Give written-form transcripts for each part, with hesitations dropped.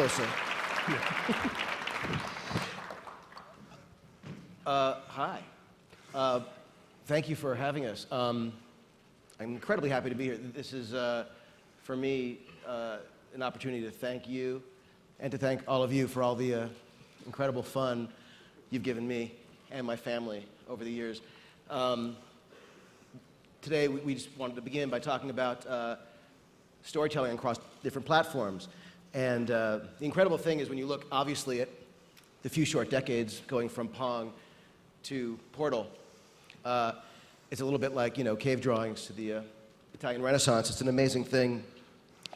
closer. Hi. Thank you for having us. I'm incredibly happy to be here. This is, for me, an opportunity to thank you and to thank all of you for all the incredible fun you've given me and my family over the years. Today, we just wanted to begin by talking about storytelling across different platforms. And the incredible thing is when you look, obviously, at the few short decades going from Pong to Portal, it's a little bit like, cave drawings to the Italian Renaissance. It's an amazing thing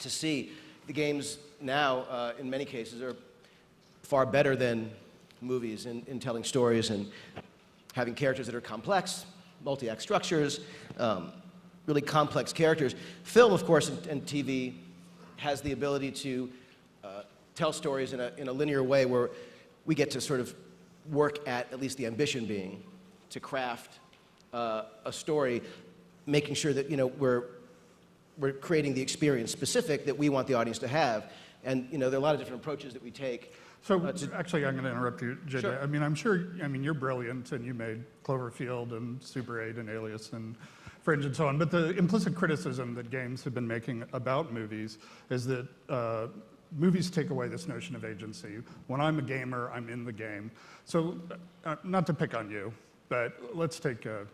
to see. The games now, in many cases, are far better than movies in telling stories and having characters that are complex, multi-act structures, really complex characters. Film, of course, and TV has the ability to tell stories in a linear way where we get to sort of work at least the ambition being to craft a story, making sure that we're creating the experience specific that we want the audience to have. And there are a lot of different approaches that we take. So actually, I'm going to interrupt you, JJ. Sure. I'm sure, you're brilliant, and you made Cloverfield and Super 8 and Alias and Fringe and so on. But the implicit criticism that games have been making about movies is that movies take away this notion of agency. When I'm a gamer, I'm in the game. So not to pick on you, but let's take a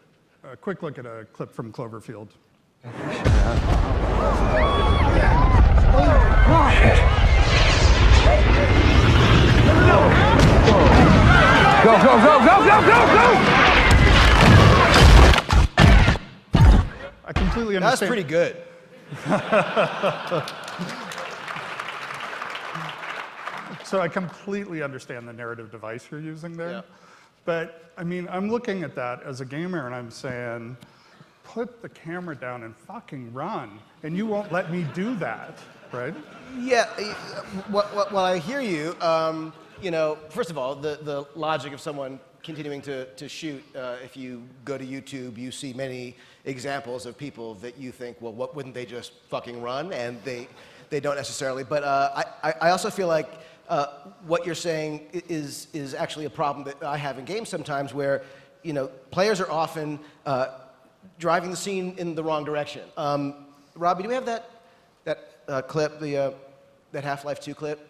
quick look at a clip from Cloverfield. Go, go, go, go, go, go, go! I completely understand. That's pretty good. So I completely understand the narrative device you're using there. Yeah. But, I'm looking at that as a gamer and I'm saying, put the camera down and fucking run. And you won't let me do that, right? Yeah, well, I hear you. First of all, the logic of someone continuing to shoot, if you go to YouTube, you see many examples of people that you think, well, what wouldn't they just fucking run? And they don't necessarily. But I also feel like what you're saying is actually a problem that I have in games sometimes where, players are often driving the scene in the wrong direction. Robbie, do we have that clip, that Half-Life 2 clip?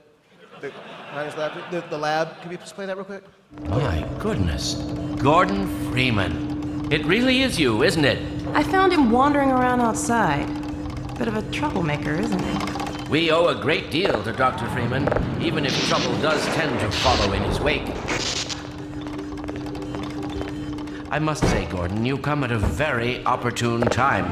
The lab. Can we just play that real quick? My goodness. Gordon Freeman. It really is you, isn't it? I found him wandering around outside. Bit of a troublemaker, isn't he? We owe a great deal to Dr. Freeman, even if trouble does tend to follow in his wake. I must say, Gordon, you come at a very opportune time.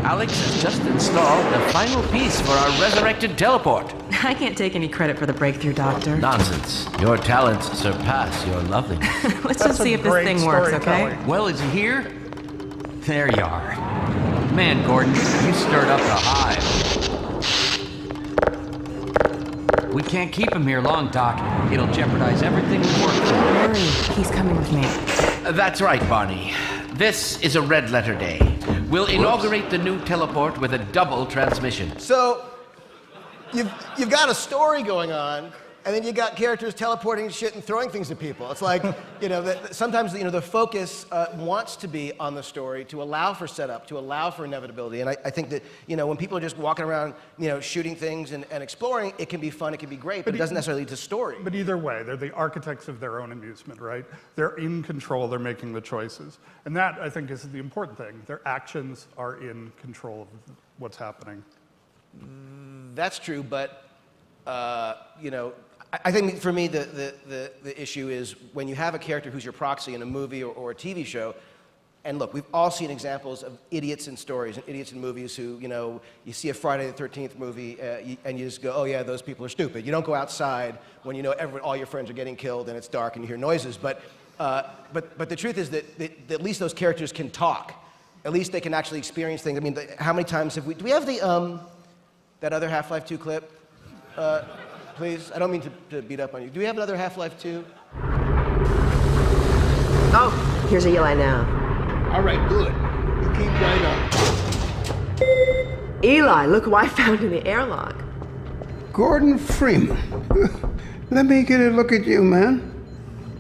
Alex has just installed the final piece for our resurrected teleport. I can't take any credit for the breakthrough, Doctor. Nonsense. Your talents surpass your loveliness. Let's just see if this thing works, okay? Well, is he here? There you are. Man, Gordon, you stirred up the hive. We can't keep him here long, Doc. It'll jeopardize everything we work for. Don't worry, he's coming with me. That's right, Barney. This is a red letter day. We'll inaugurate the new teleport with a double transmission. So, you've got a story going on, and then you got characters teleporting shit and throwing things at people. It's like, sometimes, the focus wants to be on the story to allow for setup, to allow for inevitability. And I think that, when people are just walking around, shooting things and exploring, it can be fun, it can be great, but it doesn't necessarily lead to story. But either way, they're the architects of their own amusement, right? They're in control, they're making the choices. And that, I think, is the important thing. Their actions are in control of what's happening. That's true, but, I think for me the issue is when you have a character who's your proxy in a movie or a TV show, and look, we've all seen examples of idiots in stories and idiots in movies who, you see a Friday the 13th movie and you just go, oh yeah, those people are stupid. You don't go outside when all your friends are getting killed and it's dark and you hear noises, but the truth is that at least those characters can talk. At least they can actually experience things. I mean, how many times do we have that other Half-Life 2 clip? Please, I don't mean to beat up on you. Do we have another Half-Life 2? Oh, here's Eli now. All right, good. You keep right up. Eli, look who I found in the airlock. Gordon Freeman. Let me get a look at you, man.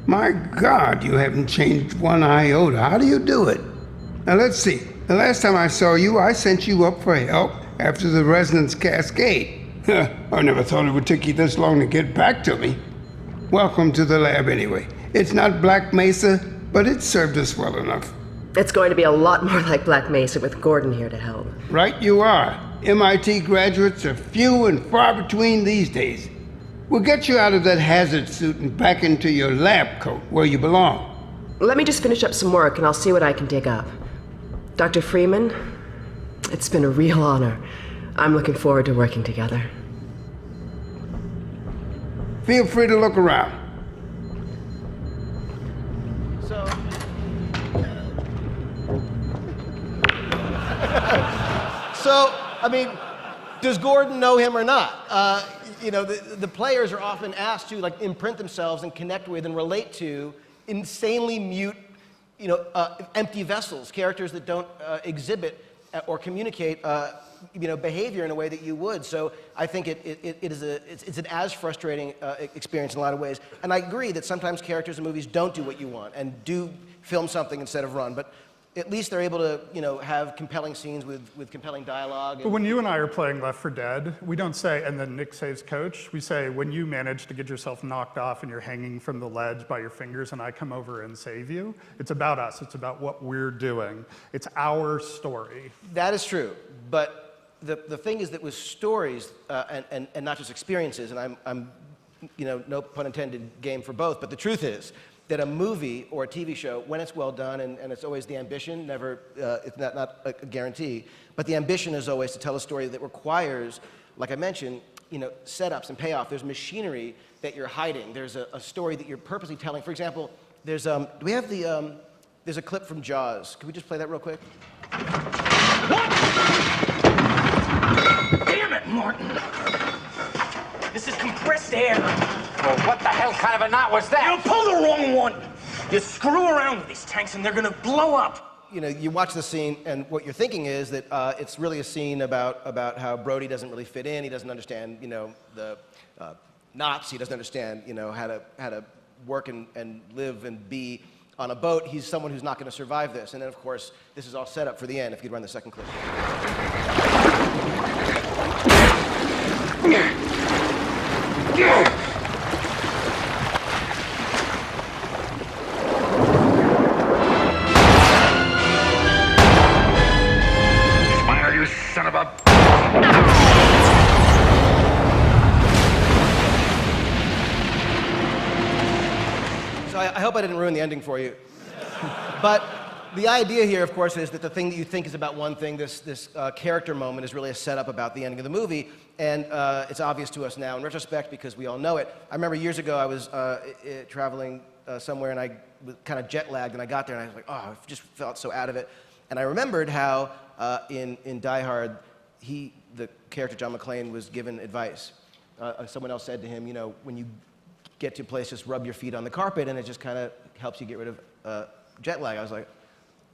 My God, you haven't changed one iota. How do you do it? Now, let's see. The last time I saw you, I sent you up for help after the resonance cascade. I never thought it would take you this long to get back to me. Welcome to the lab, anyway. It's not Black Mesa, but it served us well enough. It's going to be a lot more like Black Mesa with Gordon here to help. Right you are. MIT graduates are few and far between these days. We'll get you out of that hazard suit and back into your lab coat where you belong. Let me just finish up some work and I'll see what I can dig up. Dr. Freeman, it's been a real honor. I'm looking forward to working together. Feel free to look around. So, I mean, does Gordon know him or not? You know, the players are often asked to like imprint themselves and connect with and relate to insanely mute, you know, empty vessels, characters that don't exhibit or communicate, you know, behavior in a way that you would. So I think it's an as frustrating experience in a lot of ways. And I agree that sometimes characters in movies don't do what you want and do film something instead of run. But at least they're able to, you know, have compelling scenes with compelling dialogue. But when you and I are playing Left 4 Dead, we don't say, and then Nick saves Coach. We say, when you manage to get yourself knocked off and you're hanging from the ledge by your fingers and I come over and save you, it's about us. It's about what we're doing. It's our story. That is true. But the thing is that with stories and not just experiences, and I'm, you know, no pun intended, game for both, but the truth is that a movie or a TV show, when it's well done, and it's always the ambition, never, it's not a guarantee, but the ambition is always to tell a story that requires, like I mentioned, you know, setups and payoff. There's machinery that you're hiding. There's a story that you're purposely telling. For example, there's, do we have the, there's a clip from Jaws. Can we just play that real quick? What? Damn it, Martin! This is compressed air. Well, what the hell kind of a knot was that? You pulled the wrong one. You screw around with these tanks and they're gonna blow up. You know, you watch the scene and what you're thinking is that it's really a scene about how Brody doesn't really fit in. He doesn't understand, you know, the knots. He doesn't understand, you know, how to work and live and be on a boat. He's someone who's not gonna survive this. And then, of course, this is all set up for the end, if you'd run the second clip. Smile, you son of a... So I hope I didn't ruin the ending for you. But the idea here, of course, is that the thing that you think is about one thing, this character moment, is really a setup about the ending of the movie. And it's obvious to us now in retrospect because we all know it. I remember years ago I was traveling somewhere and I was kind of jet lagged and I got there and I was like, oh, I just felt so out of it. And I remembered how in Die Hard, the character John McClane was given advice. Someone else said to him, you know, when you get to a place, just rub your feet on the carpet and it just kind of helps you get rid of jet lag. I was like,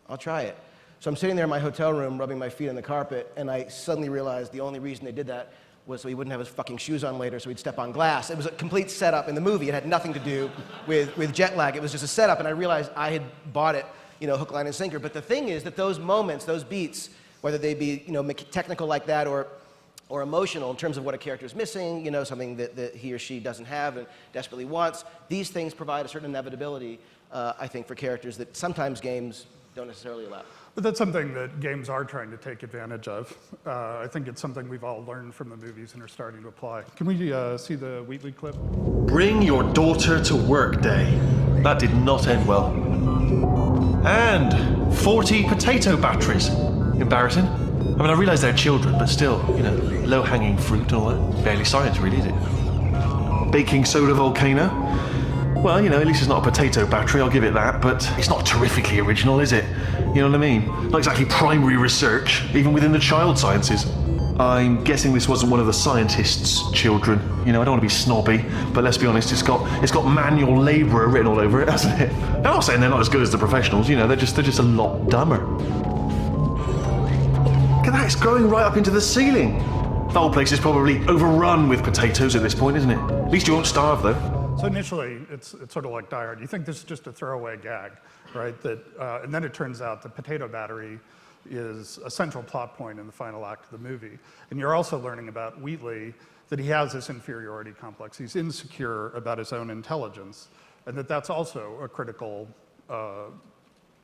I'll try it. So I'm sitting there in my hotel room rubbing my feet on the carpet and I suddenly realized the only reason they did that was so he wouldn't have his fucking shoes on later so he'd step on glass. It was a complete setup in the movie. It had nothing to do with jet lag. It was just a setup and I realized I had bought it, you know, hook, line, and sinker. But the thing is that those moments, those beats, whether they be, you know, technical like that or emotional in terms of what a character is missing, you know, something that he or she doesn't have and desperately wants, these things provide a certain inevitability, I think, for characters that sometimes games don't necessarily allow. But that's something that games are trying to take advantage of. I think it's something we've all learned from the movies and are starting to apply. Can we see the Wheatley clip? Bring your daughter to work day. That did not end well. And 40 potato batteries. Embarrassing. I mean, I realize they're children, but still, you know, low-hanging fruit and all that. Barely science, really, is it? Baking soda volcano. Well, you know, at least it's not a potato battery, I'll give it that, but it's not terrifically original, is it? You know what I mean? Not exactly primary research, even within the child sciences. I'm guessing this wasn't one of the scientists' children. You know, I don't want to be snobby, but let's be honest, it's got manual labourer written all over it, hasn't it? I'm not saying they're not as good as the professionals, you know, they're just a lot dumber. Look at that, it's growing right up into the ceiling. The whole place is probably overrun with potatoes at this point, isn't it? At least you won't starve, though. So initially, it's sort of like Die Hard. You think this is just a throwaway gag, right? And then it turns out the potato battery is a central plot point in the final act of the movie. And you're also learning about Wheatley that he has this inferiority complex. He's insecure about his own intelligence, and that's also a critical,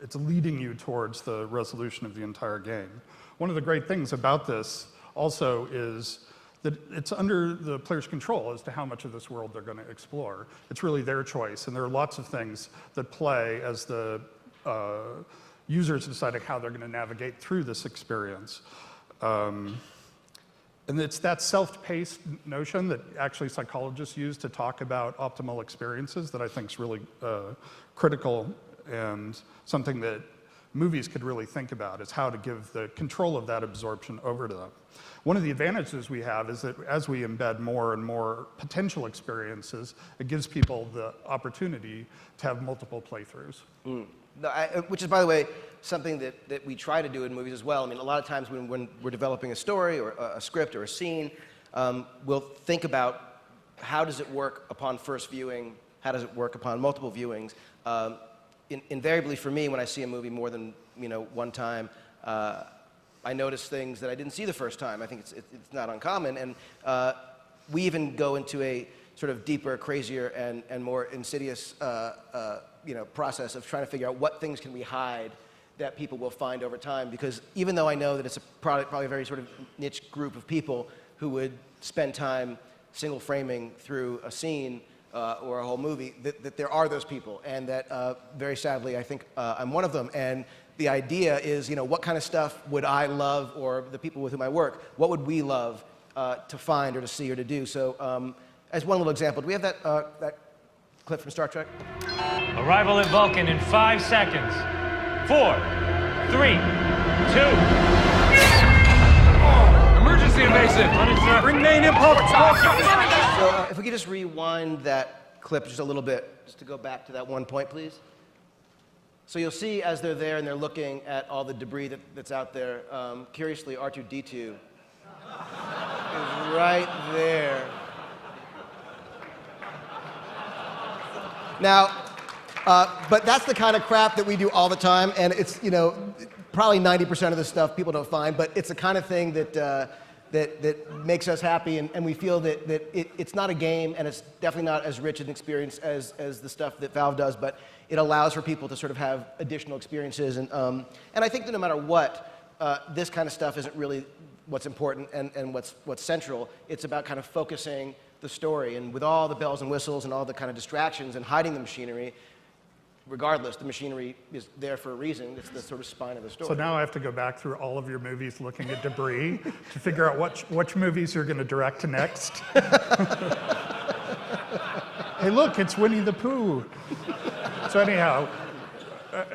it's leading you towards the resolution of the entire game. One of the great things about this also is that it's under the player's control as to how much of this world they're going to explore. It's really their choice, and there are lots of things that play as the users deciding how they're going to navigate through this experience. And it's that self-paced notion that actually psychologists use to talk about optimal experiences that I think is really critical, and something that movies could really think about, is how to give the control of that absorption over to them. One of the advantages we have is that as we embed more and more potential experiences, it gives people the opportunity to have multiple playthroughs. Which is, by the way, something that we try to do in movies as well. I mean, a lot of times when we're developing a story or a script or a scene, we'll think about how does it work upon first viewing, how does it work upon multiple viewings. Invariably for me, when I see a movie more than one time, I notice things that I didn't see the first time. I think it's not uncommon, and we even go into a sort of deeper, crazier, and more insidious process of trying to figure out what things can we hide that people will find over time. Because even though I know that it's probably a very sort of niche group of people who would spend time single framing through a scene or a whole movie, that there are those people, and that very sadly I think I'm one of them. And the idea is, what kind of stuff would I love, or the people with whom I work, what would we love to find or to see or to do? So as one little example, do we have that clip from Star Trek? Arrival at Vulcan in 5 seconds. 4, 3, 2. Emergency invasive. Remain in port. So if we could just rewind that clip just a little bit, just to go back to that one point, please. So you'll see as they're there and they're looking at all the debris that's out there, curiously, R2-D2 is right there. Now, but that's the kind of crap that we do all the time, and it's, probably 90% of the stuff people don't find, but it's the kind of thing that makes us happy, and we feel that it's not a game, and it's definitely not as rich an experience as the stuff that Valve does, but it allows for people to sort of have additional experiences, and I think that no matter what, this kind of stuff isn't really what's important and what's central. It's about kind of focusing the story, and with all the bells and whistles and all the kind of distractions and hiding the machinery, regardless, the machinery is there for a reason. It's the sort of spine of the story. So now I have to go back through all of your movies looking at debris to figure out which movies you're going to direct next. Hey, look, it's Winnie the Pooh. So anyhow,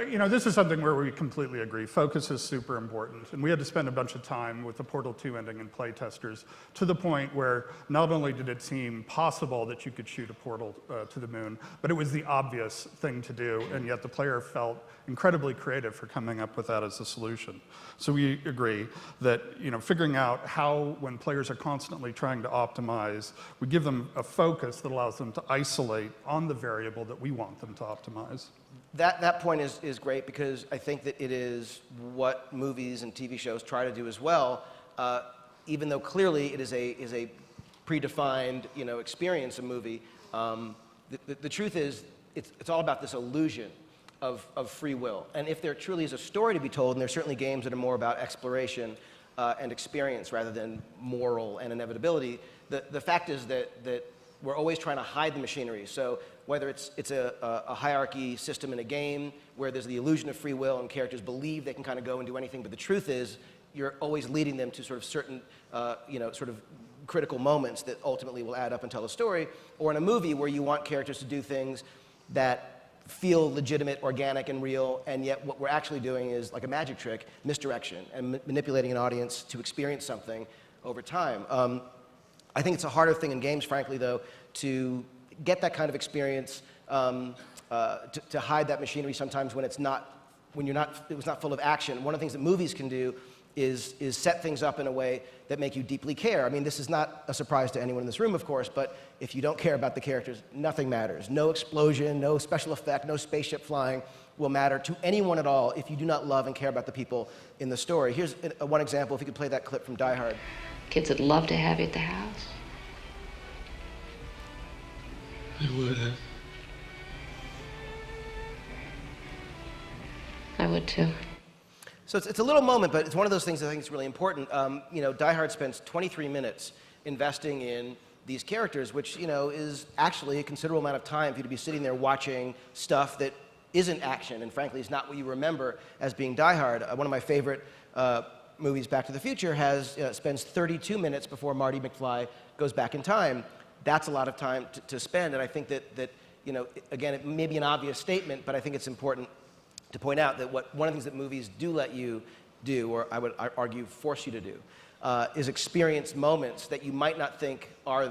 this is something where we completely agree. Focus is super important. And we had to spend a bunch of time with the Portal 2 ending and play testers to the point where not only did it seem possible that you could shoot a portal to the moon, but it was the obvious thing to do, and yet the player felt incredibly creative for coming up with that as a solution. So we agree that figuring out how, when players are constantly trying to optimize, we give them a focus that allows them to isolate on the variable that we want them to optimize. That point is great, because I think that it is what movies and TV shows try to do as well, even though clearly it is a predefined experience, a movie. The truth is it's all about this illusion of free will. And if there truly is a story to be told, and there are certainly games that are more about exploration and experience rather than moral and inevitability, the fact is that we're always trying to hide the machinery. So whether it's a hierarchy system in a game where there's the illusion of free will and characters believe they can kind of go and do anything, but the truth is you're always leading them to sort of certain, sort of critical moments that ultimately will add up and tell a story. Or in a movie where you want characters to do things that feel legitimate, organic, and real, and yet what we're actually doing is like a magic trick, misdirection, and manipulating an audience to experience something over time. I think it's a harder thing in games, frankly, though, to get that kind of experience, to hide that machinery sometimes when it was not full of action. One of the things that movies can do is set things up in a way that make you deeply care. I mean, this is not a surprise to anyone in this room, of course, but if you don't care about the characters, nothing matters. No explosion, no special effect, no spaceship flying will matter to anyone at all if you do not love and care about the people in the story. Here's one example, if you could play that clip from Die Hard. Kids would love to have you at the house. They would have. I would too. So it's a little moment, but it's one of those things I think is really important. You know, Die Hard spends 23 minutes investing in these characters, which, you know, is actually a considerable amount of time for you to be sitting there watching stuff that isn't action, and frankly is not what you remember as being Die Hard. One of my favorite movies, Back to the Future, spends 32 minutes before Marty McFly goes back in time. That's a lot of time to spend, and I think that you know, again, it may be an obvious statement, but I think it's important to point out that one of the things that movies do let you do, or I would argue force you to do, is experience moments that you might not think are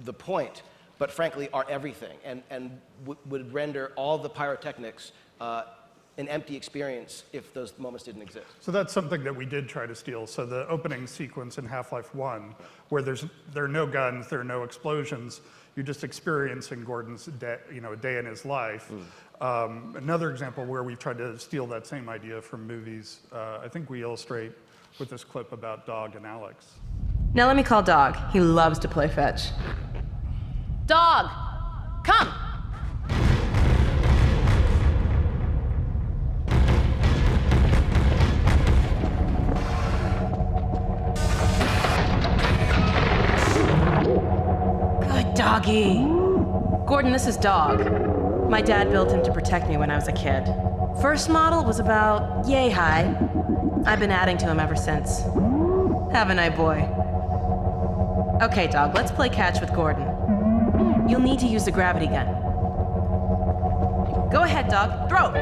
the point, but frankly are everything, and would render all the pyrotechnics an empty experience if those moments didn't exist. So that's something that we did try to steal. So the opening sequence in Half-Life 1, where there are no guns, there are no explosions, you're just experiencing Gordon's day, you know, a day in his life. Another example where we've tried to steal that same idea from movies, I think we illustrate with this clip about Dog and Alex. Now let me call Dog. He loves to play fetch. Dog! Come! Good doggy. Gordon, this is Dog. My dad built him to protect me when I was a kid. First model was about yay high. I've been adding to him ever since. Haven't I, boy? Okay, Dog, let's play catch with Gordon. You'll need to use the gravity gun. Go ahead, Dog. Throw!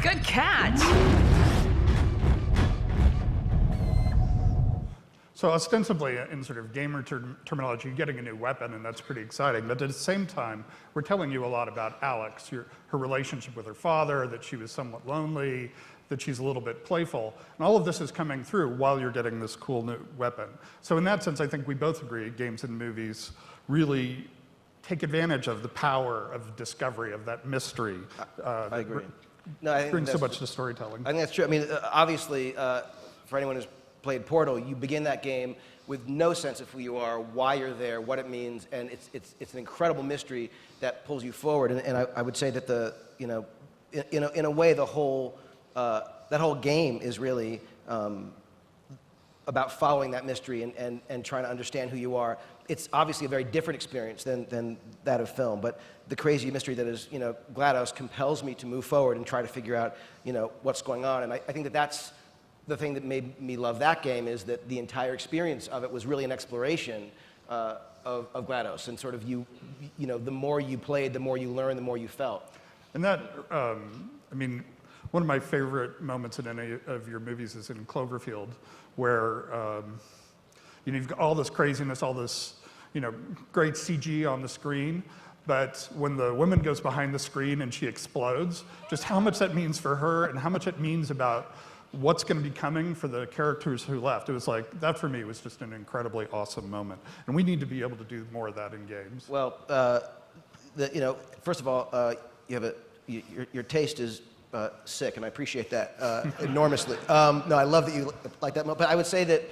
Good catch! So ostensibly, in sort of gamer terminology, you're getting a new weapon, and that's pretty exciting. But at the same time, we're telling you a lot about Alex, her relationship with her father, that she was somewhat lonely, that she's a little bit playful. And all of this is coming through while you're getting this cool new weapon. So in that sense, I think we both agree games and movies really take advantage of the power of discovery, of that mystery. I agree. No, I think brings so much to storytelling. I think that's true. I mean, obviously, for anyone who's played Portal, you begin that game with no sense of who you are, why you're there, what it means, and it's an incredible mystery that pulls you forward. And I would say that in a way, the whole that whole game is really about following that mystery and trying to understand who you are. It's obviously a very different experience than that of film, but the crazy mystery that is, GLaDOS compels me to move forward and try to figure out, what's going on. And I think that that's the thing that made me love that game, is that the entire experience of it was really an exploration of GLaDOS, and sort of the more you played, the more you learned, the more you felt. And that, one of my favorite moments in any of your movies is in Cloverfield, where you've got all this craziness, all this great CG on the screen, but when the woman goes behind the screen and she explodes, just how much that means for her and how much it means about what's going to be coming for the characters who left. It was like, that for me was just an incredibly awesome moment. And we need to be able to do more of that in games. Well, first of all, your taste is sick, and I appreciate that enormously. No, I love that you like that. But I would say that,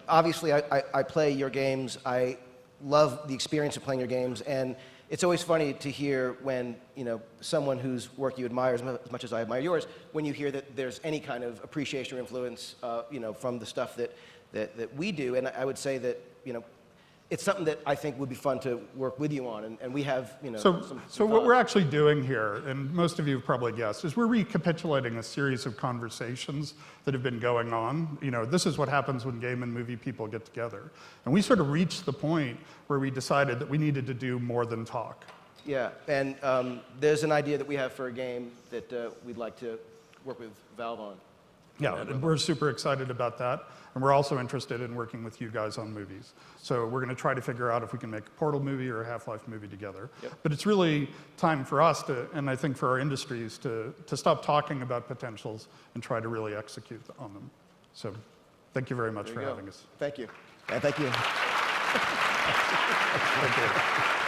obviously I play your games. I love the experience of playing your games, and it's always funny to hear when, someone whose work you admire as much as I admire yours, when you hear that there's any kind of appreciation or influence, from the stuff that we do. And I would say that, it's something that I think would be fun to work with you on, and we have, So what we're actually doing here, and most of you have probably guessed, is we're recapitulating a series of conversations that have been going on. This is what happens when game and movie people get together. And we sort of reached the point where we decided that we needed to do more than talk. Yeah, and there's an idea that we have for a game that we'd like to work with Valve on. Yeah, and we're super excited about that. And we're also interested in working with you guys on movies. So we're going to try to figure out if we can make a Portal movie or a Half-Life movie together. Yep. But it's really time for us to, and I think for our industries, to stop talking about potentials and try to really execute on them. So thank you very much for having us. Thank you. And thank you. Thank you.